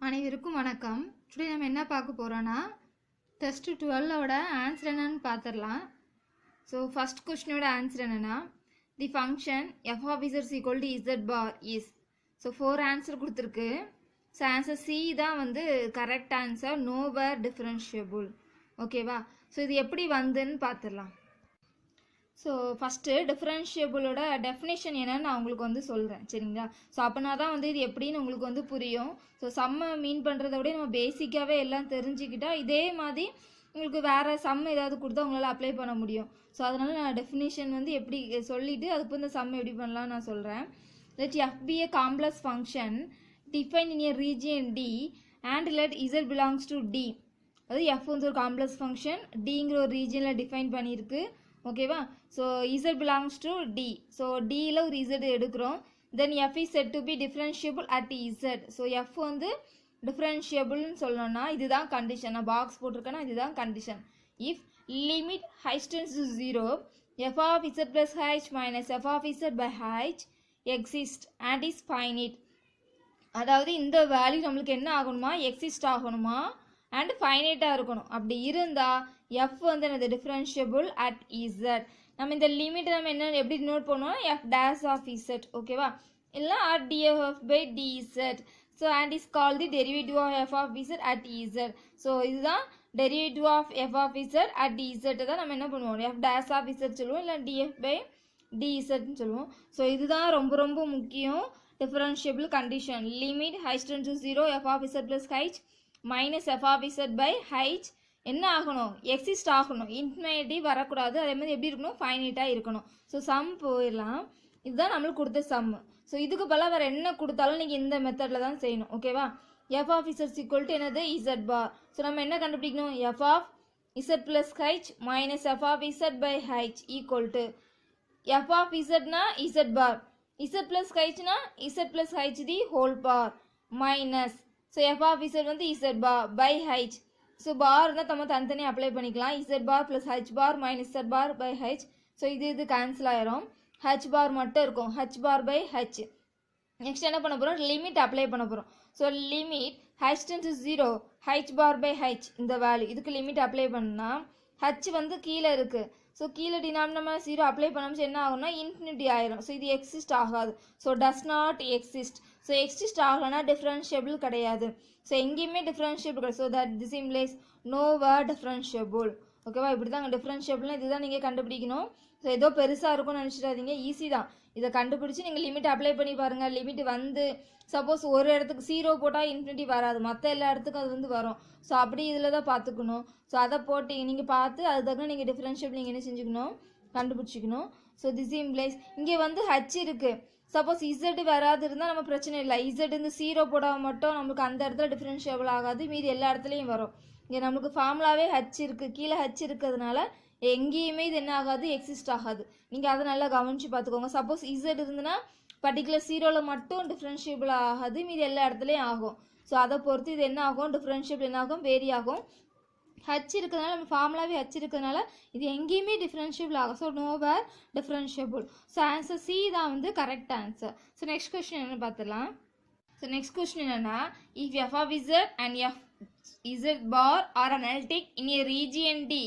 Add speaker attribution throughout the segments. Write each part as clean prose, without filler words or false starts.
Speaker 1: அனைவருக்கும் வணக்கம். டுடே நம்ம என்ன பார்க்க போகிறோன்னா டெஸ்ட் 12ஓட ஆன்சர் என்னன்னு பார்த்துடலாம். ஸோ ஃபஸ்ட் கொஸ்டினோட ஆன்சர் என்னென்னா the function F of Z equal to Z bar is. So 4 answer கொடுத்துருக்கு. ஸோ ஆன்சர் சி தான் வந்து கரெக்ட் ஆன்சர், நோவேர் டிஃபரன்ஷியபிள். ஓகேவா? ஸோ இது எப்படி வந்துன்னு பார்த்துடலாம். ஸோ ஃபஸ்ட்டு டிஃப்ரென்ஷியபிளோட டெஃபினேஷன் என்னன்னு நான் உங்களுக்கு வந்து சொல்கிறேன், சரிங்களா? ஸோ அப்போனா தான் வந்து இது எப்படின்னு உங்களுக்கு வந்து புரியும். ஸோ சம்மை மீன் பண்ணுறத விட நம்ம பேசிக்காகவே எல்லாம் தெரிஞ்சுக்கிட்டால் இதே மாதிரி உங்களுக்கு வேறு சம் ஏதாவது கொடுத்தா உங்களால் அப்ளை பண்ண முடியும். ஸோ அதனால் நான் டெஃபினேஷன் வந்து எப்படி சொல்லிவிட்டு அதுக்கு இந்த சம் எப்படி பண்ணலாம்னு நான் சொல்கிறேன். Let F be a complex function define in a region D and let Z belongs to D. அதாவது எஃப் வந்து ஒரு காம்ப்ளெக்ஸ் ஃபங்க்ஷன் டிங்கிற ஒரு ரீஜியனில் டிஃபைன் பண்ணியிருக்கு. ஓகேவா? So Z belongs to D. So டியில் ஒரு இசட் எடுக்கிறோம். Then F is set to be differentiable at Z. So F வந்து டிஃப்ரென்ஷியபிள்னு சொல்லணும்னா இதுதான் கண்டிஷன். நான் பாக்ஸ் போட்டிருக்கேன்னா இதுதான் condition. If limit H tends to 0 F of Z plus H minus F of Z by H exist and is finite. அதாவது இந்த value நம்மளுக்கு என்ன ஆகணுமா, எக்ஸிஸ்ட் ஆகணுமா அண்ட் ஃபைனைட்டாக இருக்கணும். அப்படி இருந்தால் எஃப் வந்து என்னது டிஃப்ரென்ஷியபிள் அட் இசட். நம்ம இந்த லிமிட் நம்ம என்ன எப்படி நோட் பண்ணுவோம், எஃப் டேஷ் ஆஃப் இசட். ஓகேவா? இல்லை at DF by DZ. So and is call the derivative of F of Z at Z. So இதுதான் derivative of F of Z at Z தான் நம்ம என்ன பண்ணுவோம், எஃப் டேஷ் ஆஃப் இசட் சொல்லுவோம், இல்லை DF by டிஇசட்னு சொல்லுவோம். ஸோ இதுதான் ரொம்ப ரொம்ப முக்கியம் differentiable condition. Limit H tends to 0 F of Z plus H minus F of Z by H என்ன ஆகணும், எக்ஸிஸ்ட் ஆகணும். இன்ஃபினிட்டி வரக்கூடாது. அதே மாதிரி எப்படி இருக்கணும், ஃபைனைட்டாக இருக்கணும். ஸோ சம் போயிடலாம். இதுதான் நம்மளுக்கு கொடுத்த சம். ஸோ இதுக்கு பல வேறு என்ன கொடுத்தாலும் நீங்கள் இந்த மெத்தடில் தான் செய்யணும். ஓகேவா? F of Z equal to என்னது, இசட் பார். ஸோ நம்ம என்ன கண்டுபிடிக்கணும், F of Z plus H minus F of Z by H equal to F of இசட்னா இசட் பார், இசட் பிளஸ் ஹைச்னா Z plus H the whole bar minus. So F of Z வந்து Z bar by H. So bar இருந்தால் நம்ம தனித்தனியாக apply பண்ணிக்கலாம். Z bar plus H bar minus Z bar by H. So இது cancel ஆயிரும். H bar மட்டும் இருக்கும், H bar by H. Next என்ன பண்ண போகிறோம், லிமிட் அப்ளை பண்ண போகிறோம். So limit H tends to 0 H bar by H இந்த வேல்யூ இதுக்கு லிமிட் அப்ளை பண்ணால் ஹச் வந்து கீழே இருக்குது. ஸோ கீழே டினாமினேட்டர் 0 அப்ளை பண்ணும்போது என்ன ஆகும்னா இன்ஃபினிட்டி ஆயிரும். ஸோ இது எக்ஸிஸ்ட் ஆகாது. So does not exist. So exist ஆகலைன்னா டிஃப்ரென்ஷியபிள் கிடையாது. ஸோ எங்கேயுமே டிஃப்ரென்ஷியபிள் கிடையாது. So that this implies nowhere differentiable. ஓகேவா? இப்படி தான் டிஃப்ரென்ஷியபிள்னா இதுதான் நீங்கள் கண்டுபிடிக்கணும். ஸோ ஏதோ பெருசாக இருக்கும்னு நினச்சிடாதீங்க, ஈஸி தான். இதை கண்டுபிடிச்சி நீங்கள் லிமிட் அப்ளை பண்ணி பாருங்கள். லிமிட் வந்து சப்போஸ் ஒரு இடத்துக்கு 0 போட்டால் இன்ஃபினிட்டி வராது, மற்ற எல்லா இடத்துக்கும் அது வந்து வரும். ஸோ அப்படி இதில் தான் பார்த்துக்கணும். ஸோ அதை போட்டு நீங்கள் பார்த்து அது தக்க நீங்கள் டிஃப்ரென்ஷியபிள் நீங்கள் என்ன செஞ்சுக்கணும், கண்டுபிடிச்சிக்கணும். ஸோ திஸ் இம்ப்ளைஸ் இங்கே வந்து ஹச் இருக்குது. சப்போஸ் இசட் வராது இருந்தால் நம்ம பிரச்சனை இல்லை. இசட் இந்த 0 போடாமல் மட்டும் நம்மளுக்கு அந்த இடத்துல டிஃப்ரென்ஷியபிள் ஆகாது, மீதி எல்லா இடத்துலையும் வரும். இங்கே நம்மளுக்கு ஃபார்முலாவே ஹச் இருக்குது, கீழே ஹச் இருக்கிறதுனால எங்கேயுமே இது என்ன ஆகாது, எக்ஸிஸ்ட் ஆகாது. நீங்கள் அதை நல்லா கவனித்து பார்த்துக்கோங்க. சப்போஸ் இசட் இருந்துன்னா பர்டிகுலர் 0ல் மட்டும் டிஃப்ரென்ஷியபிள் ஆகாது, மீதி எல்லா இடத்துலையும் ஆகும். ஸோ அதை பொறுத்து இது என்ன ஆகும், டிஃப்ரென்ஷியபிள் என்ன ஆகும், வேரி ஆகும். ஹச் இருக்கிறதுனால நம்ம ஃபார்முலாவே ஹச் இருக்கிறதுனால இது எங்கேயுமே டிஃப்ரென்ஷியபிள் ஆகும். So nowhere differentiable. So answer C தான் வந்து correct answer. So next question என்ன பார்த்துலாம். ஸோ நெக்ஸ்ட் கொஸ்டின் என்னன்னா, if F of Z and F Z bar are analytic in a region D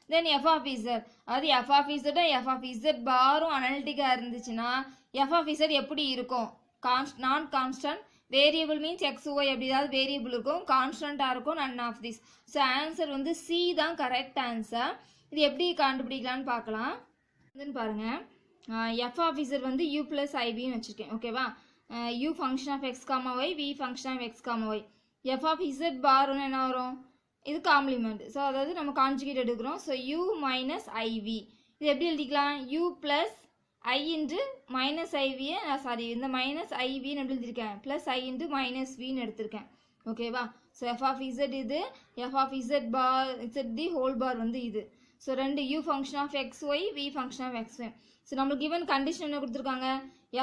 Speaker 1: then F of Z. அதாவது எஃப் of இசட்டும் F of Z பாரும் அனலிட்டிக்காக இருந்துச்சுன்னா எஃப் ஆஃப் இசட் எப்படி இருக்கும், non constant. Variable means X Y அப்படி ஏதாவது வேரியபிள் இருக்கும், கான்ஸ்டண்ட்டாக இருக்கும், none of this. So answer வந்து சி தான் கரெக்ட் ஆன்சர். இது எப்படி கண்டுபிடிக்கலான்னு பார்க்கலாம். இதுன்னு பாருங்கள், எஃப் ஆஃப் இசட் வந்து யூ ப்ளஸ் ஐபின்னு வச்சுருக்கேன். ஓகேவா? U function of X comma Y, V function of X comma Y. F of Z பார்னு என்ன வரும், இது காம்ப்ளிமெண்ட். ஸோ அதாவது நம்ம கான்ஜுகேட் எடுக்கிறோம். So U minus IV. இது எப்படி எழுதிக்கலாம், U plus I into minus ஐவியை சாரி இந்த மைனஸ் ஐவின்னு எப்படி எழுதியிருக்கேன், ப்ளஸ் ஐ இன்ட்டு மைனஸ் வின்னு எடுத்திருக்கேன். ஓகேவா? ஸோ எஃப் ஆஃப் இசட் இது, F of Z bar Z the whole bar வந்து இது. ஸோ ரெண்டு U function of X Y, V function of X Y. So நம்மளுக்கு கிவன் கண்டிஷன் என்ன கொடுத்துருக்காங்க,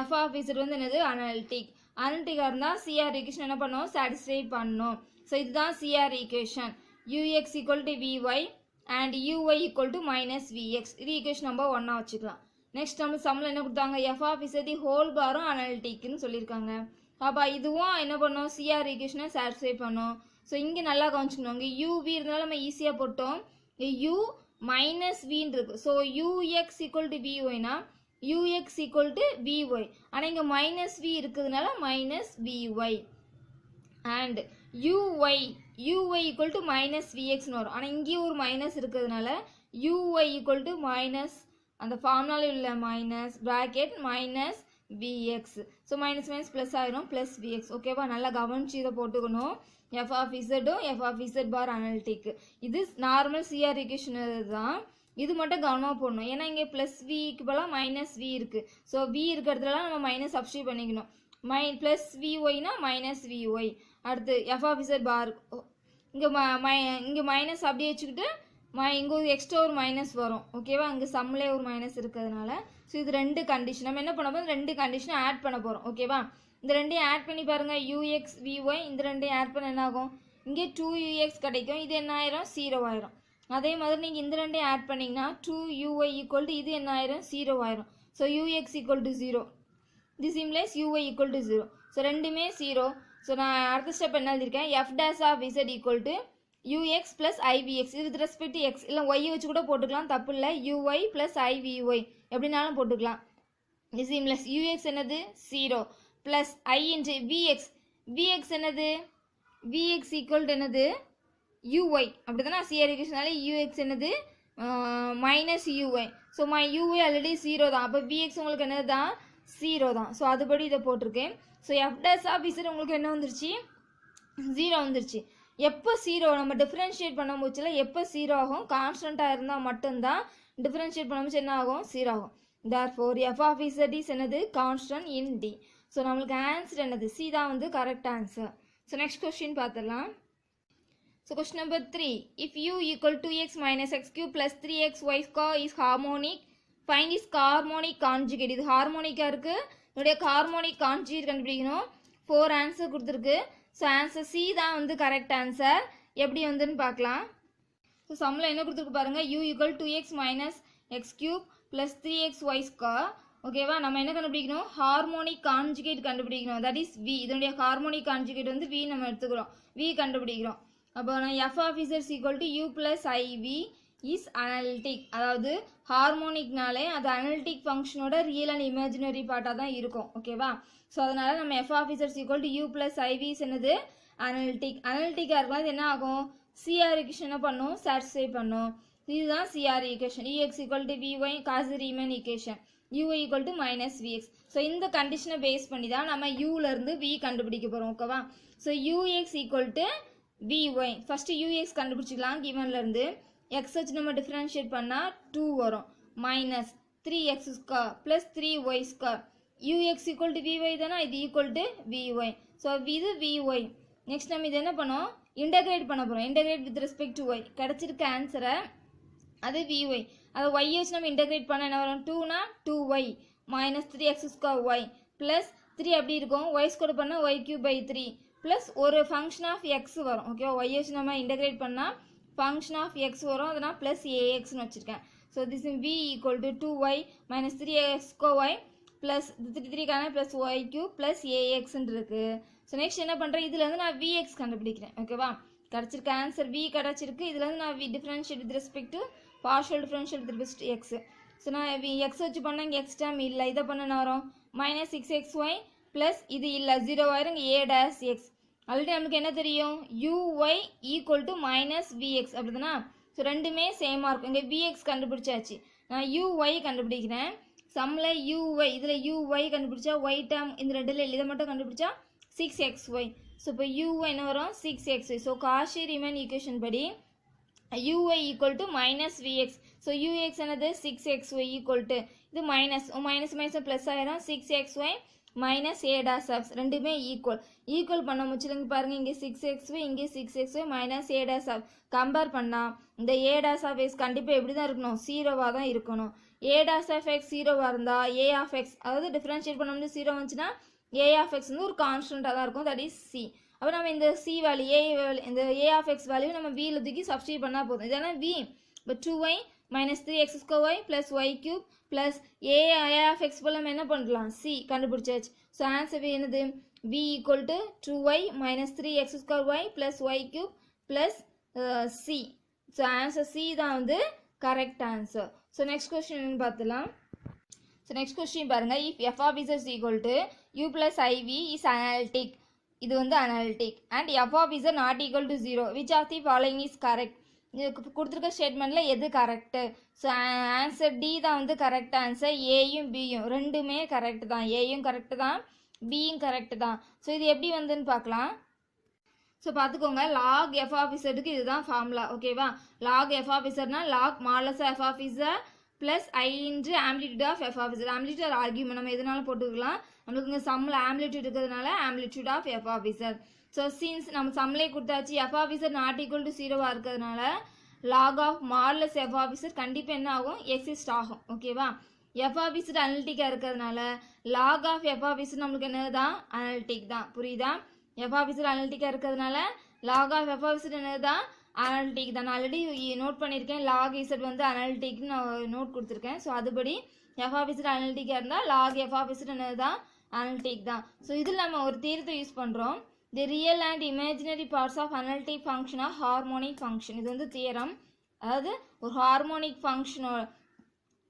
Speaker 1: எஃப் ஆஃப் இசட் வந்து என்னது அனலிட்டிக். அனலிட்டிக்காக இருந்தால் சிஆர் ஈக்குவேஷன் என்ன பண்ணணும், சாட்டிஸ்ஃபை பண்ணணும். ஸோ இதுதான் CR equation. ux equal to vy and uy equal to minus vx. இது ஈக்குவேஷன் நம்பர் 1 வச்சுக்கலாம். நெக்ஸ்ட் நம்ம சம்மில் என்ன கொடுத்தாங்க, F of Z the whole பாரும் அனலிட்டிக்னு சொல்லியிருக்காங்க. அப்போ இதுவும் என்ன பண்ணோம், சிஆர் ஈக்குவேஷனை சாட்டிஸ்ஃபை பண்ணோம். ஸோ இங்கே நல்லா கவனிச்சுக்கணும், இங்கே யூவி இருந்தாலும் நம்ம ஈஸியாக போட்டோம். யூ மைனஸ் வின்னு இருக்கு. ஸோ யூஎக்ஸ் ஈக்குவல் டு விஒய்னா யூஎக்ஸ் ஈக்குவல் டு விஒய். ஆனால் இங்கே மைனஸ் வி இருக்கிறதுனால minus VY. And UY equal to minus விஎக்ஸ்னு வரும். ஆனால் இங்கேயும் ஒரு மைனஸ் இருக்கிறதுனால யூஒய் ஈக்குவல் டு மைனஸ் அந்த ஃபார்முலாவில் உள்ள minus bracket minus VX. So minus minus plus ஆயிரும், ப்ளஸ் விஎக்ஸ். ஓகேவா, நல்லா கவனிச்சு இதை போட்டுக்கணும். எஃப் ஆஃப் இசட்டும் F of Z bar analytic இது நார்மல் சிஆர் ஈக்குவேஷன் தான். இது மட்டும் கவனமாக போடணும், ஏன்னா இங்கே ப்ளஸ் விக்கு பதிலாக மைனஸ் வி இருக்குது. ஸோ வி இருக்கிறதுலாம் நம்ம மைனஸ் சப்ஸ்டியூட் பண்ணிக்கணும். ப்ளஸ் விஒய்னா மைனஸ் விஒய். அடுத்து எஃப் ஆஃப் இசட் பார் இங்கே மைனஸ் அப்படியே வச்சுக்கிட்டு இங்கே ஒரு எக்ஸ்ட்ரா ஒரு மைனஸ் வரும். ஓகேவா, இங்கே சம்மிலே ஒரு மைனஸ் இருக்கிறதுனால. ஸோ இது ரெண்டு கண்டிஷன் நம்ம என்ன பண்ண போகிறோம், ரெண்டு கண்டிஷனை ஆட் பண்ண போகிறோம். ஓகேவா, இந்த ரெண்டையும் ஆட் பண்ணி பாருங்கள், யூஎக்ஸ் விஒய் இந்த ரெண்டையும் ஆட் பண்ண என்ன ஆகும், இங்கே 2ux கிடைக்கும். இது என்ன ஆயிரும், 0 ஆயிரும். அதே மாதிரி நீங்கள் இந்த ரெண்டையும் ஆட் பண்ணிங்கன்னா 2uy ஈக்குவல் டு இது என்ன ஆயிரும், 0 ஆயிரும். So ux equal to 0, this implies uy equal to 0. So ரெண்டுமே 0. ஸோ நான் அடுத்த ஸ்டெப் என்ன எழுதியிருக்கேன், F dash of Z equal to ux plus IVX. இது வித் ரெஸ்பெக்ட் டு எக்ஸ் இல்லை ஒய் வச்சு கூட போட்டுக்கலாம், தப்பு இல்லை. uy ப்ளஸ் ஐவிஒய் எப்படினாலும் போட்டுக்கலாம். திஸ் இம்ப்ளைஸ் ux என்னது 0 plus I into VX. VX என்னது, விஎக்ஸ் ஈக்குவல் டு என்னது யூஒய். அப்படி தானே சிஆர் ஈக்குவேஷனாலே யூஎக்ஸ் என்னது minus UY. So UY already 0 தான். அப்போ விஎக்ஸ் உங்களுக்கு என்னது தான் 0 தான். ஸோ அதுபடி இதை போட்டிருக்கேன். So F dash of Z உங்களுக்கு என்ன வந்துருச்சு, 0 வந்துருச்சு. எப்போ 0 நம்ம டிஃப்ரென்ஷியேட் பண்ண போச்சுல, எப்போ 0 ஆகும், கான்ஸ்டண்ட்டாக இருந்தால் மட்டும்தான் டிஃப்ரென்ஷியேட் பண்ண போச்சு என்ன ஆகும், 0 ஆகும். therefore F of Z is என்னது கான்ஸ்டன்ட் இன் டி. ஸோ நம்மளுக்கு ஆன்சர் என்னது, சி தான் வந்து correct answer. So next question பார்த்துடலாம். So question number 3, if u equal to x minus x cube plus 3xy square is harmonic, find its harmonic conjugate. இது ஹார்மோனிக்காக இருக்குது, இதோடைய harmonic conjugate கண்டுபிடிக்கணும். 4 answer கொடுத்துருக்கு. ஸோ ஆன்சர் சி தான் வந்து correct answer. எப்படி வந்துன்னு பார்க்கலாம். ஸோ சம்மில் என்ன கொடுத்துருக்கு பாருங்கள், u equal to x minus x cube plus 3xy square. ஓகேவா, நம்ம என்ன கண்டுபிடிக்கணும், ஹார்மோனிக் கான்ஜுகேட் கண்டுபிடிக்கணும். That is V. இதனுடைய ஹார்மோனிக் கான்ஜுகேட் வந்து வி நம்ம எடுத்துக்கிறோம், வி கண்டுபிடிக்கிறோம். அப்போ நான் F of Z equal to U plus I V is analytic. அதாவது ஹார்மோனிக்னாலே அது அனலிட்டிக் ஃபங்க்ஷனோட ரியல் அண்ட் இமேஜினரி பார்ட்டாக தான் இருக்கும். ஓகேவா, ஸோ அதனால நம்ம F of Z equal to U plus I V என்னது அனலிட்டிக். அனலிட்டிக்காக இருக்கலாம். இது என்ன ஆகும், சிஆர் ஈக்குவேஷன் என்ன பண்ணும், சாட்டிஸ்ஃபை பண்ணும். இதுதான் CR equation. U X equal to V Y Cauchy Riemann equation, uy equal to minus vx. So இந்த கண்டிஷனை பேஸ் பண்ணி தான் நம்ம யூலேருந்து v கண்டுபிடிக்க போகிறோம். ஓகேவா, so ux equal to vy. First ux கண்டுபிடிச்சிக்கலாம். கிவன்லேருந்து எக்ஸ் வச்சு நம்ம டிஃப்ரென்ஷியேட் பண்ணால் 2 வரும், minus 3x square plus 3y square. ux equal to vy தானே, இது ஈக்குவல் டு vy. ஸோ இது vy. நெக்ஸ்ட் நம்ம இது என்ன பண்ணோம், இன்டகிரேட் பண்ண போகிறோம். Integrate with respect to y. கிடச்சிருக்க ஆன்சரை அது vy. அது y வச்சு நம்ம இன்டகிரேட் பண்ண என்ன வரும், 2னா 2y minus 3x square y plus 3 அப்படி இருக்கும். y ஸ்கொயர் பண்ணால் y கியூப் பை 3 ப்ளஸ் ஒரு ஃபங்க்ஷன் ஆஃப் எக்ஸ் வரும். ஓகேவா, y வச்சு நம்ம இன்டகிரேட் பண்ணால் ஃபங்க்ஷன் ஆஃப் எக்ஸ் வரும், அதனால் ப்ளஸ் ஏஎக்ஸ்னு வச்சுருக்கேன். So this v equal to 2y minus 3x square y plus 3 plus y cube plus ஏஎக்ஸ்ன்னு இருக்குது. ஸோ நெக்ஸ்ட் என்ன பண்ணுறேன், இதுலேருந்து நான் vx கண்டுபிடிக்கிறேன். ஓகேவா, கிடச்சிருக்க ஆன்சர் v கிடச்சிருக்கு. இதுலேருந்து நான் differentiate with respect to partial differential with respect to X. So நான் எக்ஸ் வச்சு பண்ணால் இங்கே எக்ஸ் டேம் இல்லை, இதை பண்ண என்ன வரும், மைனஸ் 6xy ப்ளஸ் இது இல்லை 0 ஆயிரும், இங்கே a டேஷ் எக்ஸ். ஆல்ரெடி நமக்கு என்ன தெரியும், uy equal to minus VX. அப்படி தானே, ஸோ ரெண்டுமே சேமாக இருக்கும். இங்கே விஎக்ஸ் கண்டுபிடிச்சாச்சு, நான் uy கண்டுபிடிக்கிறேன். சம்மில் uy, இதில் uy கண்டுபிடிச்சா y டேம் இந்த ரெண்டில் இதை மட்டும் கண்டுபிடிச்சா 6xy. ஸோ இப்போ uy என்ன வரும், 6xy. So Cauchy Riemann equation படி uy equal to minus vx. So ux என்னது 6xy equal to இது மைனஸ் மைனஸ் மைனஸ் ப்ளஸ் ஆயிரும், 6xy minus a dash x ரெண்டுமே ஈக்குவல் பண்ண முடிச்சுங்க பாருங்க. இங்கே 6xy இங்கே 6xy minus a dash x compare பண்ணால் இந்த a dash of x கண்டிப்பாக எப்படி தான் இருக்கணும், 0வாக தான் இருக்கணும். a dash of x 0வாக இருந்தால் a of x அதாவது டிஃப்ரென்ஷியேட் பண்ண முடியும் 0 வந்துச்சுன்னா a of x வந்து ஒரு கான்ஸ்டண்ட்டாக தான் இருக்கும், தட் இஸ் c. அப்போ நம்ம இந்த சி வேல்யூ இந்த ஏ ஆஃப் எக்ஸ் வேல்யூ நம்ம வியில் தூக்கி சப்ஸ்டியூட் பண்ணால் போதும். இதெல்லாம் வி இப்போ 2y minus 3x square y plus y cube plus a of x போல நம்ம என்ன பண்ணலாம் c கண்டுபிடிச்சாச்சு. ஸோ ஆன்சர் என்னது b equal to 2y minus 3x square y plus y cube plus c. So answer c தான் வந்து correct answer. So next question பார்த்துலாம். So next question பாருங்க, if f of z is equal to u plus iv is analytic, இது வந்து analytic and f of z not equal to 0, which of the following is correct? கொடுத்துருக்க ஸ்டேட்மெண்ட்டில் எது correct? So answer D தான் வந்து correct answer. ஏயும் பியும் ரெண்டுமே correct தான், ஏயும் கரெக்டு தான் பியும் கரெக்டு தான். ஸோ இது எப்படி வந்துன்னு பார்க்கலாம். ஸோ பார்த்துக்கோங்க, லாக் எஃப் ஆஃப் இசட்டுக்கு இதுதான் ஃபார்முலா. ஓகேவா, லாக் எஃப் ஆஃப் இசட்னா log modulus F of Z plus I into amplitude of F of Z. Amplitude argument நம்ம எதுனாலும் போட்டுக்கலாம். நம்மளுக்கு இங்கே சம்மில் ஆம்ப்ளிடியூட் இருக்கிறதுனால amplitude of F of Z. So since நம்ம சம்மிலே கொடுத்தாச்சு F of Z not equal to 0 இருக்கிறதுனால log of modulus F of Z கண்டிப்பாக என்ன ஆகும், எக்ஸிஸ்ட் ஆகும். ஓகேவா, எஃப் ஆஃப் இசட் அனலிட்டிக்காக இருக்கிறதுனால log of F of Z நம்மளுக்கு என்னது தான், அனலிட்டிக் தான். புரியுதா, எஃப் ஆஃப் இசட் அனலிட்டிக்காக இருக்கிறதுனால log of F of Z என்னது தான், அனலிட்டிக் தான். நான் ஆல்ரெடி நோட் பண்ணியிருக்கேன், லாக் இசட் வந்து அனலிட்டிக்னு நான் நோட் கொடுத்துருக்கேன். ஸோ அதுபடி எஃப் ஆஃப் இசட் அனலிட்டிக்காக இருந்தால் லாக் எஃப் ஆஃப் இசட் என்னது தான், அனலிட்டிக் தான். ஸோ இதில் நம்ம ஒரு தீர்த்தை யூஸ் பண்ணுறோம். The real and imaginary parts of analytic function are harmonic function. இது வந்து தியரம். அதாவது ஒரு ஹார்மோனிக் ஃபங்க்ஷனோட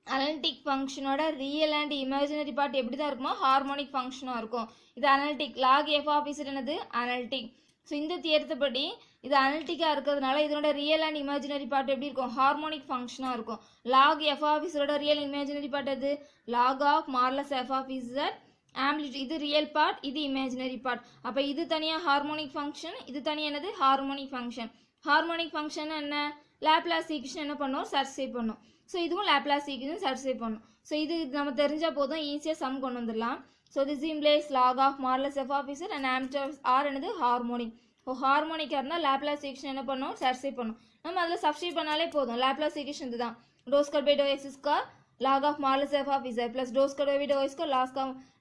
Speaker 1: அனலிட்டிக் ஃபங்க்ஷனோட ரியல் அண்ட் இமேஜினரி பார்ட் எப்படி தான் இருக்குமோ ஹார்மோனிக் ஃபங்க்ஷனாக இருக்கும். இது analytic. Log F of Z என்னது, அனலிட்டிக். ஸோ இந்த தியரத்தை படி இது அனலிட்டிக்காக இருக்கிறதுனால இதனோட ரியல் அண்ட் இமேஜினரி பார்ட் எப்படி இருக்கும், ஹார்மோனிக் ஃபங்க்ஷனாக இருக்கும். லாக் எஃப் ஆஃப் இசட்டோட ரியல் இமேஜினரி பார்ட் எது, log of modulus F of Z amplitude. இது ரியல் பார்ட், இது இமேஜினரி பார்ட். அப்போ இது தனியாக ஹார்மோனிக் ஃபங்க்ஷன், இது தனியாக என்னது, ஹார்மோனிக் ஃபங்க்ஷன். ஹார்மோனிக் ஃபங்க்ஷன் என்ன, லாப்லாஸ் ஈக்குவேஷன் என்ன பண்ணும், சாட்டிஸ்ஃபை பண்ணும். ஸோ இதுவும் லாப்லாஸ் ஈக்குவேஷன் சாட்டிஸ்ஃபை பண்ணும். ஸோ இது நம்ம தெரிஞ்சால் போதும், ஈஸியாக சம் கொண்டு வந்துடலாம். So this implies log of modulus F of Z and amplitude R என்னது, ஹார்மோனிக். இப்போ ஹார்மோனிக்காக இருந்தால் லாப்லாஸ் ஈக்குவேஷன் என்ன பண்ணும், சாட்டிஸ்ஃபை பண்ணும். நம்ம அதில் சப்ஸ்டிட் பண்ணாலே போதும். லாப்லாஸ் ஈக்குவேஷன் இதுதான், dou square by dou X square log of modulus f of z plus dou square by dou y square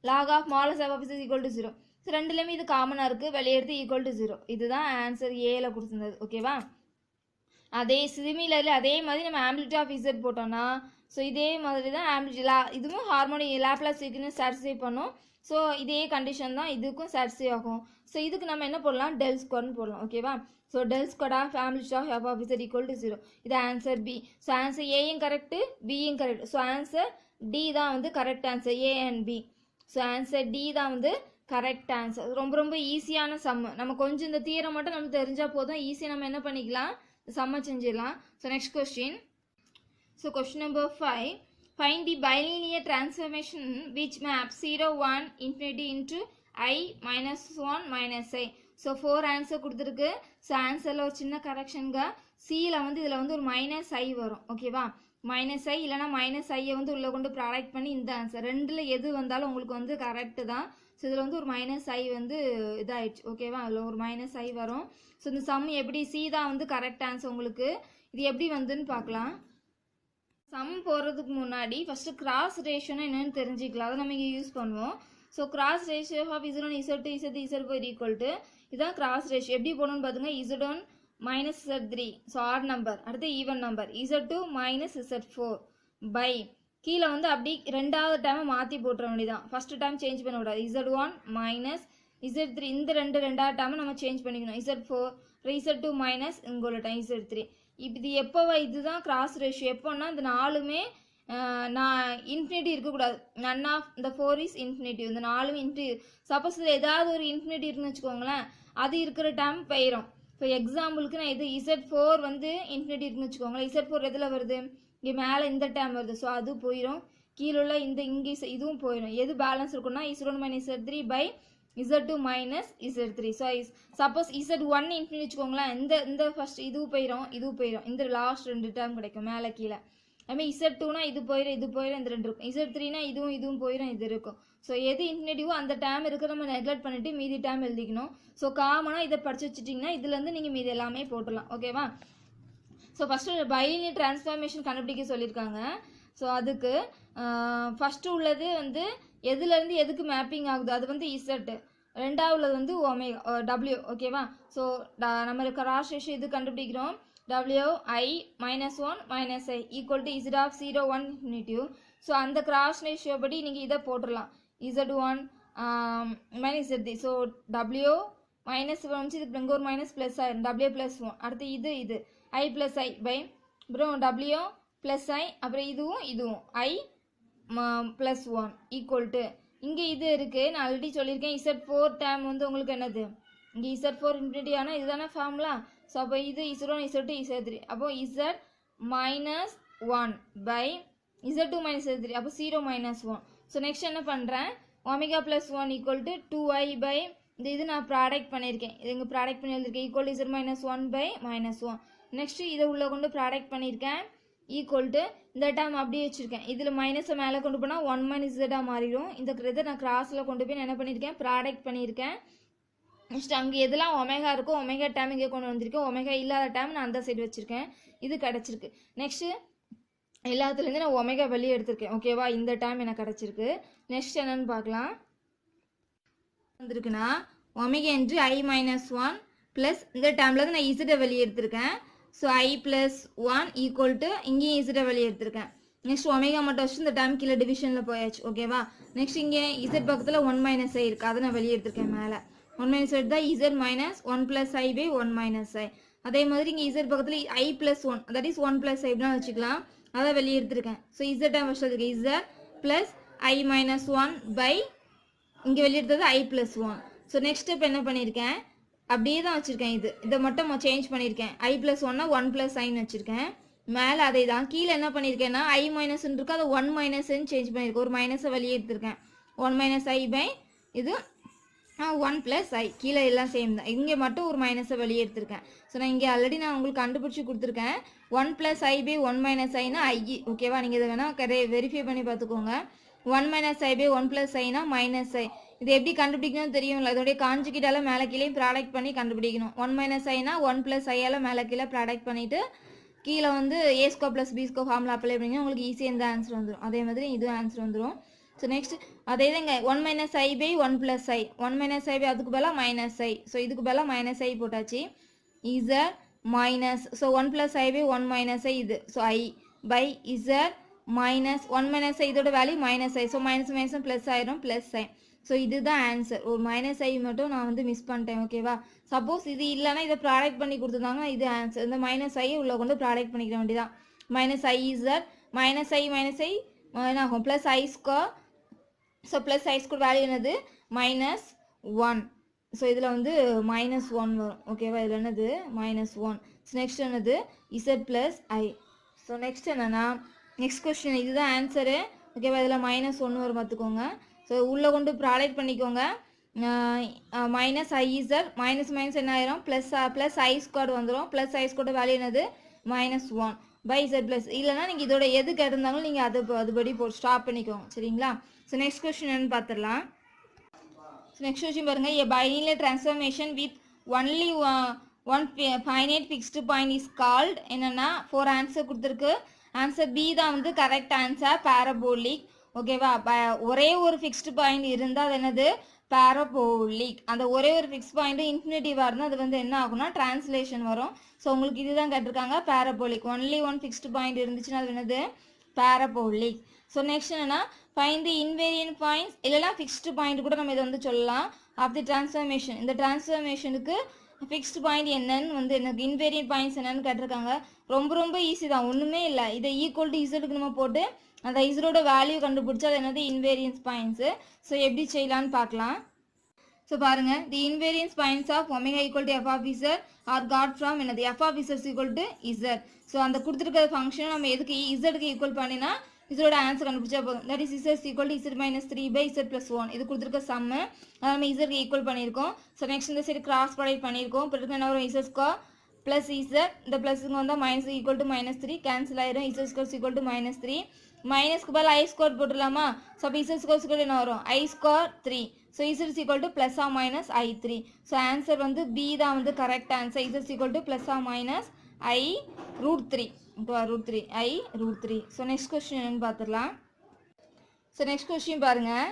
Speaker 1: log of modulus f of z is equal to 0. So ரெண்டுலேயுமே இது காமனாக இருக்குது, வெளியே எடுத்து equal to 0. இதுதான் answer ஏல கொடுத்துருந்தது. ஓகேவா, அதே சிமிலர்லி அதே மாதிரி நம்ம ஆம்ப்ளிடியூட் ஆஃப் இசட் போட்டோம்னா ஸோ இதே மாதிரி தான் ஆம்ப்ளிடியூட் இதுவும் ஹார்மோனிக் லாப்லாஸ் ஈக்குவேஷன் சாட்டிஸ்ஃபை பண்ணும். ஸோ இதே கண்டிஷன் தான் இதுக்கும் சாட்டிஸ்ஃபை ஆகும். ஸோ இதுக்கு நம்ம என்ன போடலாம், டெல் ஸ்கொயர்னு போடலாம். ஓகேவா, so del square of amplitude of F of Z equal to 0. இது ஆன்சர் பி. ஸோ ஆன்சர் ஏயும் கரெக்டு, பியும் கரெக்ட். ஸோ ஆன்சர் டி தான் வந்து correct answer, A and B. So answer D தான் வந்து கரெக்ட் ஆன்சர். ரொம்ப ரொம்ப ஈஸியான சம்மு. நம்ம கொஞ்சம் இந்த தியரம் மட்டும் நமக்கு தெரிஞ்சால் போதும், ஈஸியாக நம்ம என்ன பண்ணிக்கலாம், சம்ம செஞ்சிடலாம். So next question. So question number 5, find the bilinear transformation which maps 0 1 infinity into I minus 1 minus I. So 4 answer கொடுத்துருக்கு. ஸோ ஆன்சரில் ஒரு சின்ன கரெக்ஷனுங்க, சியில் வந்து இதில் வந்து ஒரு மைனஸ் ஐ வரும். ஓகேவா, மைனஸ் ஐ இல்லைனா மைனஸ் ஐயை வந்து உள்ளே கொண்டு ப்ராடக்ட் பண்ணி இந்த ஆன்சர் ரெண்டில் எது வந்தாலும் உங்களுக்கு வந்து கரெக்டு தான். ஸோ இதில் வந்து ஒரு மைனஸ் ஐ வந்து இதாகிடுச்சு. ஓகேவா, அதில் ஒரு மைனஸ் ஐ வரும். ஸோ இந்த சம் எப்படி, சி தான் வந்து கரெக்ட் ஆன்சர் உங்களுக்கு. இது எப்படி வந்துன்னு பார்க்கலாம். சம் போகிறதுக்கு முன்னாடி ஃபஸ்ட்டு கிராஸ் ரேஷியோனா என்னென்னு தெரிஞ்சிக்கலாம், அதை நம்ம இங்கே யூஸ் பண்ணுவோம். So cross ratio of Z1 Z2 Z4 equal to இதுதான் கிராஸ் ரேஷியோ. எப்படி போகணும்னு பார்த்துங்க, Z1 minus Z3 so odd number, அடுத்து even number Z2 minus Z4 by கீழே வந்து அப்படி ரெண்டாவது டைமை மாற்றி போட்டுற வேண்டியதான். ஃபஸ்ட்டு டைம் சேஞ்ச் பண்ண விடாது. Z1 மைனஸ் Z3 இந்த ரெண்டாவது டைமை நம்ம சேஞ்ச் பண்ணிக்கணும். Z4 Z2 மைனஸ் இங்கே டைம் Z3. இது எப்போ, இதுதான் கிராஸ் ரேஷியோ. எப்போன்னா இந்த நாலுமே நான் இன்ஃபினிட்டி இருக்கக்கூடாது. நன் ஆஃப் இந்த 4 இஸ் இன்ஃபினிட்டி. இந்த நாலுமே இன்ஃபினிட்டி. சப்போஸ் இதில் ஏதாவது ஒரு இன்ஃபினிட்டி இருக்குன்னு வச்சுக்கோங்களேன், அது இருக்கிற டைம் போயிடும். இப்போ எக்ஸாம்பிளுக்கு நான் இது Z4 வந்து இன்ஃபினிட்டி இருக்குன்னு வச்சுக்கோங்களேன். Z4 எதில் வருது, இங்கே மேலே இந்த டைம் வருது. ஸோ அது போயிடும். கீழே உள்ள இந்த இங்கே இதுவும் போயிடும். எது பேலன்ஸ் இருக்குன்னா Z1 minus Z3 by Z2 minus Z3. So suppose Z1 infinity வச்சுக்கோங்களேன், இந்த ஃபர்ஸ்ட் இதுவும் போயிடும், இதுவும் போயிடும். இந்த லாஸ்ட் ரெண்டு டேர்ம் கிடைக்கும் மேலே கீழே. அதுமாதிரி Z2னா இது போயிடும், இது போயிடும், இந்த ரெண்டு இருக்கும். Z3னா இதுவும் போயிடும், இது இருக்கும். ஸோ எது இன்ஃபினிட்டிவோ அந்த டேம் இருக்கிற நம்ம நெக்லெக்ட் பண்ணிவிட்டு மீதி டேம் எழுதிக்கணும். ஸோ காமனாக இதை படிச்சு வச்சுட்டிங்கன்னா இதுலேருந்து நீங்கள் மீதி எல்லாமே போட்டுடலாம். ஓகேவா, ஸோ ஃபஸ்ட்டு பைலினியர் டிரான்ஸ்ஃபார்மேஷன் கண்டுபிடிக்க சொல்லியிருக்காங்க. ஸோ அதுக்கு ஃபஸ்ட்டு உள்ளது வந்து எதுலேருந்து எதுக்கு மேப்பிங் ஆகுது, அது வந்து இசட். ரெண்டாவது வந்து ஒமேகா W. ஓகேவா, ஸோ நம்ம கிராஸ் ரேஷியோ இது கண்டுபிடிக்கிறோம். wi minus 1 minus I equal to z of 0 1 infinitive. So அந்த கிராஸ் ரேஷியோ படி நீங்கள் இதை போட்டுடலாம். z1 minus z3. So w minus வந்துச்சு, இதுக்கு இங்கே ஒரு மைனஸ் ப்ளஸ் ஆயிரும், w ப்ளஸ் 1. அடுத்து இது i ப்ளஸ் i பை அப்புறம் w ப்ளஸ் i, அப்புறம் இதுவும் i ப்ளஸ் 1 ஈக்குவல் டு இங்கே இது இருக்குது. நான் ஆல்ரெடி சொல்லியிருக்கேன் z4 டேம் வந்து உங்களுக்கு என்னது, இங்கே z4 இன்ஃபினிட்டி ஆனால் இதுதானே ஃபார்முலா. ஸோ அப்போ இது z1 z2 z3, அப்போ z minus 1 by z2 minus z3, அப்போ 0 மைனஸ் 1. ஸோ நெக்ஸ்ட் என்ன பண்ணுறேன், omega plus 1 equal to 2i by இது நான் ப்ராடக்ட் பண்ணியிருக்கேன், இது இங்கே ப்ராடக்ட் பண்ணி எழுதிருக்கேன் equal to z minus 1 by minus 1. Next இதை உள்ளே கொண்டு ப்ராடக்ட் பண்ணியிருக்கேன் ஈக்குவல் டு இந்த டேம் அப்படியே வச்சுருக்கேன். இதில் மைனஸை மேலே கொண்டு போனால் 1 மைனஸ் z மாறிடும். இந்த இதை நான் கிராஸில் கொண்டு போய் நான் என்ன பண்ணியிருக்கேன், ப்ராடக்ட் பண்ணியிருக்கேன். நெக்ஸ்ட் அங்கே எதெல்லாம் ஒமேகா இருக்கோ ஒமேகா டேம் இங்கே கொண்டு வந்திருக்கேன், ஒமேகா இல்லாத டேம் நான் அந்த சைடு வச்சுருக்கேன். இது கிடச்சிருக்கு. நெக்ஸ்ட்டு எல்லாத்துலேருந்து நான் ஒமேகா வெளியே எடுத்திருக்கேன். ஓகேவா, இந்த டேம் எனக்கு கிடச்சிருக்கு. நெக்ஸ்ட் என்னென்னு பார்க்கலாம். வந்துருக்குன்னா ஒமேகா என்று i மைனஸ் 1 ப்ளஸ் இந்த டேமில் தான் நான் இசட்டை வெளியே எடுத்திருக்கேன். So i plus 1 equal to இங்கேயும் இசட்டை வெளியே எடுத்திருக்கேன். நெக்ஸ்ட் ஒமேகா மட்டும் வச்சு இந்த டேம் கீழே டிவிஷனில் போயாச்சு. ஓகேவா, நெக்ஸ்ட் இங்கே இசட் பக்கத்தில் 1 மைனஸ் i இருக்குது, அதை நான் வெளியே எடுத்திருக்கேன். மேலே 1 மைனஸ் i தான் z minus 1 plus i by 1 minus i. அதே மாதிரி இங்கே இசட் பக்கத்தில் i plus 1 that is 1 plus i இப்படின்னா வச்சுக்கலாம், அதை வெளியே எடுத்திருக்கேன். ஸோ இசட் டேம் ஃபஸ்ட் இருக்கு z plus i minus 1 by இங்கே வெளியே எடுத்தது i plus 1. So next step என்ன பண்ணியிருக்கேன், அப்படியே தான் வச்சுருக்கேன். இதை மட்டும் சேஞ்ச் பண்ணியிருக்கேன். i ப்ளஸ் 1னா 1 ப்ளஸ் ஐன்னு வச்சுருக்கேன். மேலே அதே தான். கீழே என்ன பண்ணியிருக்கேன்னா i மைனஸ்ன்னு இருக்கு, அதை 1 மைனஸ்ன்னு சேஞ்ச் பண்ணியிருக்கேன். ஒரு மைனஸை வெளியே எடுத்திருக்கேன். 1 மைனஸ் i பை இது 1 ப்ளஸ் i. கீழே எல்லாம் சேம் தான். இங்கே மட்டும் ஒரு மைனஸை வெளியே எடுத்திருக்கேன். ஸோ நான் இங்கே ஆல்ரெடி நான் உங்களுக்கு கண்டுபிடிச்சி கொடுத்துருக்கேன். 1 ப்ளஸ் i பை 1 மைனஸ் ஐனா i. ஓகேவா, நீங்கள் இதை வேணால் வெரிஃபை பண்ணி பார்த்துக்கோங்க. 1 மைனஸ் i பை 1 ப்ளஸ் ஐனா மைனஸ் i. இது எப்படி கண்டுபிடிக்கணும்னு தெரியும்ல, இதோடைய காஞ்சிக்கிட்டால மேலே கீழே ப்ராடக்ட் பண்ணி கண்டுபிடிக்கணும். 1 மைனஸ் ஐனா 1 ப்ளஸ் ஐயால் மேலே கீழே ப்ராடக்ட் பண்ணிவிட்டு கீழே வந்து a square plus b square formula apply பண்ணிங்கன்னா உங்களுக்கு ஈஸியாக இந்த ஆன்சர் வந்துடும். அதே மாதிரி இதுவும் ஆன்சர் வந்துடும். ஸோ நெக்ஸ்ட் அதே தான் இங்கே 1 minus I by 1 plus I. 1 minus I by அதுக்கு பதிலாக மைனஸ் ஐ. ஸோ இதுக்கு பதிலாக மைனஸ் ஐ போட்டாச்சு. Z minus, so 1 plus i by 1 minus i இது. So i by z minus 1 minus i இதோட value minus i. So minus minus plus ஆயிரும், plus i. So இதுதான் answer. ஒரு minus i மட்டும் நான் வந்து மிஸ் பண்ணிட்டேன். ஓகேவா, சப்போஸ் இது இல்லைன்னா இதை ப்ராடக்ட் பண்ணி கொடுத்துருந்தாங்கன்னா இது ஆன்சர். இந்த மைனஸ் ஐ உள்ள கொண்டு ப்ராடக்ட் பண்ணிக்கிற வேண்டியதான். மைனஸ் ஐ இசட் மைனஸ் ஐ என்ன ஆகும், ப்ளஸ் ஐ ஸ்கொயர். ஸோ ப்ளஸ் ஐ ஸ்கொயர் வேல்யூ என்னது, மைனஸ் 1. ஸோ இதில் வந்து மைனஸ் 1 வரும். ஓகேவா, இதில் என்னது மைனஸ் 1. ஸோ நெக்ஸ்ட் என்னது Z plus i. So next என்னன்னா நெக்ஸ்ட் கொஸ்டின் இதுதான் ஆன்சரு. ஓகேவா, இதில் மைனஸ் 1 வரும் பார்த்துக்கோங்க. ஸோ உள்ளே கொண்டு ப்ராடக்ட் பண்ணிக்கோங்க. Minus I Z minus minus என்ன ஆயிரும், ப்ளஸ் ஐ ஸ்கொயர் வந்துடும். ப்ளஸ் ஐ ஸ்கொயர் வேல்யூ என்னது மைனஸ் 1 பை இசட் ப்ளஸ். இல்லைனா நீங்கள் இதோட எது கேட்டிருந்தாலும் நீங்கள் அதுபடி ஸ்டாப் பண்ணிக்கோங்க. சரிங்களா. ஸோ நெக்ஸ்ட் கொஸ்டின் என்னன்னு பார்த்துடலாம். ஸோ நெக்ஸ்ட் கொஸ்டின் பாருங்கள். A bilinear transformation with only one finite fixed point is called. என்னென்னா 4 ஆன்சர் கொடுத்துருக்கு. ஆன்சர் பி தான் வந்து கரெக்ட் ஆன்சர், பாரபோலிக். ஓகேவா, ஒரே ஒரு ஃபிக்ஸ்டு பாயிண்ட் இருந்தால் அது என்னது பாரபோலிக். அந்த ஒரே ஒரு ஃபிக்ஸ் பாயிண்ட் இன்ஃபினிட்டிவாக இருந்தால் அது வந்து என்ன ஆகும்னா டிரான்ஸ்லேஷன் வரும். ஸோ உங்களுக்கு இதுதான் கேட்டிருக்காங்க parabolic. Only one fixed point இருந்துச்சுன்னா அது என்னது பாரபோலிக். ஸோ நெக்ஸ்ட் என்னன்னா ஃபைண்ட் தி இன்வேரியன்ட் பாயிண்ட்ஸ், இல்லைனா ஃபிக்ஸ்டு பாயிண்ட் கூட நம்ம இதை வந்து சொல்லலாம். Of the transformation. இந்த டிரான்ஸ்ஃபர்மேஷனுக்கு ஃபிக்ஸ்டு பாயிண்ட் என்னன்னு வந்து எனக்கு இன்வேரியன்ட் பாயிண்ட்ஸ் என்னன்னு கேட்டிருக்காங்க. ரொம்ப ஈஸி தான், ஒன்றுமே இல்லை. இதை ஈக்குவல் டு இசட்டுக்கு நம்ம போட்டு அந்த இசரோட வேல்யூ கண்டுபிடிச்சா அது என்னது இன்வேரியன்ஸ் பாயிண்ட்ஸு. ஸோ எப்படி செய்யலான்னு பார்க்கலாம். ஸோ பாருங்கள், the invariance points of omega equal to F of z are got from என்னது f of Z equal to z. So அந்த கொடுத்துருக்கிற ஃபங்க்ஷன் நம்ம எதுக்கு இசட்டுக்கு ஈக்குவல் பண்ணினா இதோட ஆன்சர் கண்டுபிடிச்சா போதும். That is Z equal to Z minus 3 by Z plus 1. இது கொடுத்துருக்க சம்மு அதை நம்ம இசட்க்கு ஈக்குவல் பண்ணியிருக்கோம். ஸோ நெக்ஸ்ட் இந்த சைடு கிராஸ் ப்ராடக்ட் பண்ணியிருக்கோம். இப்போ இருக்க என்ன வரும் இசட் ஸ்கொயர் ப்ளஸ் இசட். இந்த ப்ளஸுங்க வந்தால் minus equal to minus 3 cancel ஆயிரும். Z square equal to minus 3. மைனஸ்க்கு பதில் ஐ ஸ்கொயர் போட்டுடலாமா. ஸோ அப்போ இசட் ஸ்கொயர் என்ன வரும் i square 3. So z equal to plus or minus i 3. So answer வந்து பி தான் வந்து correct answer. Z equal to plus or minus i root 3. Root 3 i root 3. So next question என்னன்னு பார்த்துடலாம். So next question பாருங்கள்.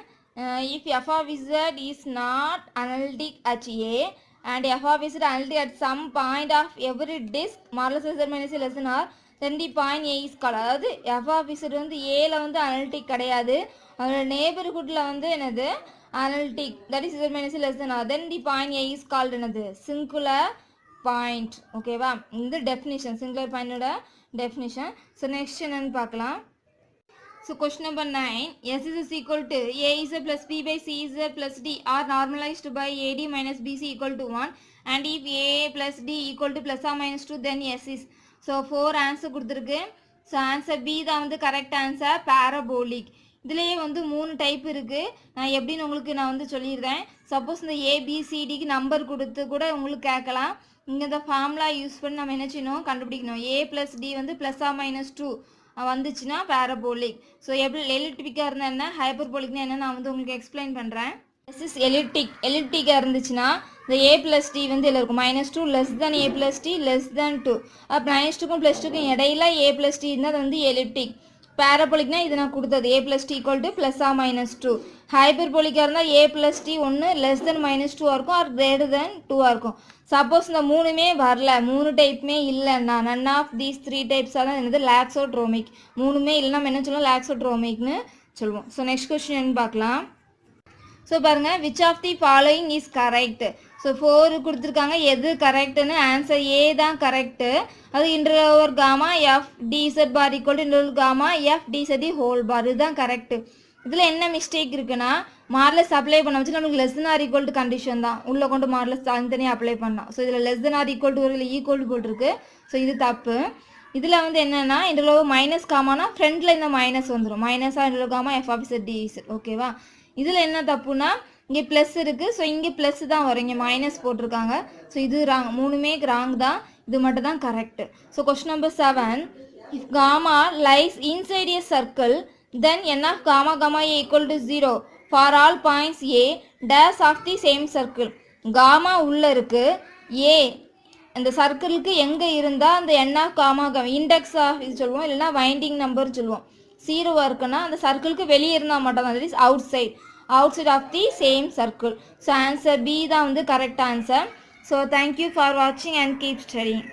Speaker 1: If F of Z is not analytic at A and f of z analytic at some point of every disk modulus z minus less than r, then the point a is called. அதாவது f of z வந்து ஏல வந்து analytic கிடையாது, அதோட நெய்பர்ஹுட்ல வந்து என்னது analytic, that is z minus less than r, then the point a is called என்னது singular point. ஓகேவா, இந்த டெஃபினிஷன் சிங்குலர் பாயிண்டோட டெஃபினிஷன். ஸோ நெக்ஸ்ட் என்னன்னு பார்க்கலாம். So question number 9, S is equal to AZ plus B by CZ plus D are normalized by AD minus BC equal to 1, and if A plus D equal to plus or minus 2 then S is. So 4 answer கொடுத்துருக்கு. So answer B தான் வந்து correct answer, parabolic. இதுலேயே வந்து 3 type இருக்குது. நான் எப்படின்னு உங்களுக்கு நான் வந்து சொல்லிடுறேன். சப்போஸ் இந்த ABCDக்கு நம்பர் கொடுத்து கூட உங்களுக்கு கேட்கலாம். இங்கே இந்த ஃபார்முலா யூஸ் பண்ணி நம்ம என்ன செய்யணும், கண்டுபிடிக்கணும். A plus D வந்து ப்ளஸ் ஆர் மைனஸ் 2 வந்துச்சுன்னா பேரபோலிக். ஸோ எப்படி எலிப்டிக்காக இருந்தால் என்ன, ஹைப்பர்போலிக்னா என்ன நான் வந்து உங்களுக்கு எக்ஸ்பிளைன் பண்ணுறேன். எஸ் இஸ் எலிப்டிக்காக இருந்துச்சுன்னா இந்த A plus D வந்து இதில் இருக்கும் -2 less than A plus D less than 2. அப்போ -2க்கும் +2க்கும் இடையில A plus D இருந்தால் அது வந்து எலிப்டிக். பேரபோலிக்னா இது நான் கொடுத்தது A plus D equal to plus or minus 2. ஹைப்பர்போலிக்காக இருந்தால் A plus D ஒன்று லெஸ் தென் -2 இருக்கும், ஆர் கிரேட்டர் தென் 2 இருக்கும். சப்போஸ் இந்த 3மே வரல, 3 டைப்புமே இல்லைன்னா நன் ஆஃப் தீஸ் 3 டைப்ஸாக தான் என்னது லாக்ஸோட்ரோமிக். 3மே இல்லை நம்ம என்ன சொல்லுவோம், லாக்ஸோட்ரோமிக்னு சொல்லுவோம். ஸோ நெக்ஸ்ட் கொஸ்டின் என்ன பார்க்கலாம். ஸோ பாருங்கள், which of the following is correct. So 4 கொடுத்துருக்காங்க, எது கரெக்டுன்னு ஆன்சர் ஏ தான் கரெக்டு. அது integral over gamma f dz bar equal to integral gamma f dz the whole bar, இதுதான் கரெக்டு. இதில் என்ன மிஸ்டேக் இருக்குன்னா, மாடலஸ் அப்ளை பண்ண வச்சு நம்மளுக்கு less than or equal to condition தான் உள்ளே கொண்டு மாடலஸ் தனித்தனியாக அப்ளை பண்ணலாம். ஸோ இதில் less than or equal to ஒரு ஈக்குவல் டு போட்டிருக்கு. ஸோ இது தப்பு. இதில் வந்து என்னென்னா இன்டர்வல் மைனஸ் காமானா ஃப்ரண்ட்டில் இந்த மைனஸ் வந்துடும், மைனஸாக integral gamma f of z d z. ஓகேவா, இதில் என்ன தப்புனா இங்கே ப்ளஸ் இருக்குது, ஸோ இங்கே ப்ளஸ் தான் வரும், இங்கே மைனஸ் போட்டிருக்காங்க. ஸோ இது ராங், 3மே ராங் தான், இது மட்டும் தான் correct. So question number 7, if gamma lies inside a circle then n of gamma gamma a equal to 0 for all points a dash of the same circle. gamma உள்ள இருக்கு, a இந்த சர்க்கிளுக்கு எங்கே இருந்தால் அந்த n of gamma gamma index of இது சொல்லுவோம், இல்லைனா winding number சொல்லுவோம். 0 இருக்குன்னா அந்த சர்க்கிளுக்கு வெளியே இருந்தால் மட்டும் தான், that is outside of the same circle. So answer B தான் வந்து correct answer. So thank you for வாட்சிங் அண்ட் கீப் ஸ்டடிங்.